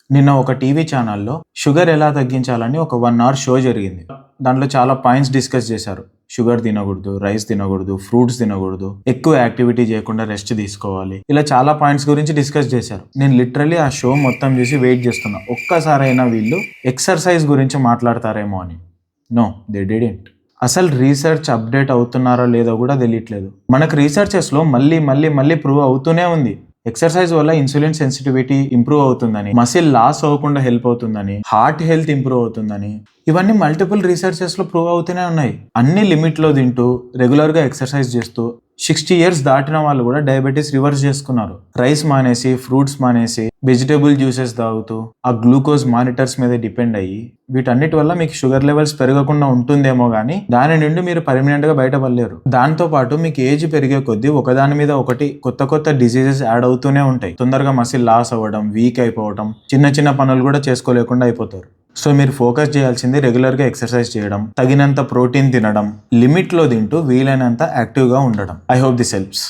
నిన్న ఒక టీవీ ఛానల్‌లో షుగర్ ఎలా తగ్గించాలని ఒక 1 అవర్ షో జరిగింది. దాంట్లో చాలా పాయింట్స్ డిస్కస్ చేశారు. షుగర్ తినకూడదు, రైస్ తినకూడదు, ఫ్రూట్స్ తినకూడదు, ఎక్కువ యాక్టివిటీ చేయకుండా రెస్ట్ తీసుకోవాలి. ఇలా చాలా పాయింట్స్ గురించి డిస్కస్ చేశారు. నేను లిటరల్లీ ఆ షో మొత్తం చూసి వెయిట్ చేస్తున్నా. ఒక్కసారైనా వీళ్ళు ఎక్సర్సైజ్ గురించి మాట్లాడతారేమో అని. No, they didn't. అసలు రీసెర్చ్ అప్డేట్ అవుతున్నారో లేదో కూడా తెలియట్లేదు. మనకు రీసెర్చెస్లో మళ్ళీ ప్రూవ్ అవుతూనే ఉంది. ఎక్సర్సైజ్ వల్ల ఇన్సులిన్ సెన్సిటివిటీ ఇంప్రూవ్ అవుతుందని, మసిల్ లాస్ అవ్వకుండా హెల్ప్ అవుతుందని, హార్ట్ హెల్త్ ఇంప్రూవ్ అవుతుందని, ఇవన్నీ మల్టిపుల్ రీసెర్చెస్లో ప్రూవ్ అవుతూనే ఉన్నాయి. అన్ని లిమిట్లో తింటూ రెగ్యులర్గా ఎక్సర్సైజ్ చేస్తూ 60 years దాటిన వాళ్ళు కూడా డయాబెటీస్ రివర్స్ చేసుకున్నారు. రైస్ మానేసి, ఫ్రూట్స్ మానేసి, వెజిటేబుల్ జ్యూసెస్ తాగుతూ, ఆ గ్లూకోజ్ మానిటర్స్ మీద డిపెండ్ అయ్యి, వీటన్నిటి వల్ల మీకు షుగర్ లెవెల్స్ పెరగకుండా ఉంటుందేమో కానీ దాని నుండి మీరు పర్మనెంట్గా బయటపడలేరు. దాంతో పాటు మీకు ఏజ్ పెరిగే కొద్దీ ఒకదాని మీద ఒకటి కొత్త డిసీజెస్ యాడ్ అవుతూనే ఉంటాయి. తొందరగా మసిల్ లాస్ అవ్వడం, వీక్ అయిపోవడం, చిన్న పనులు కూడా చేసుకోలేకుండా అయిపోతారు. సో మీరు ఫోకస్ చేయాల్సింది రెగ్యులర్గా ఎక్సర్సైజ్ చేయడం, తగినంత ప్రోటీన్ తినడం, లిమిట్లో తింటూ వీలైనంత యాక్టివ్గా ఉండడం. I hope this helps.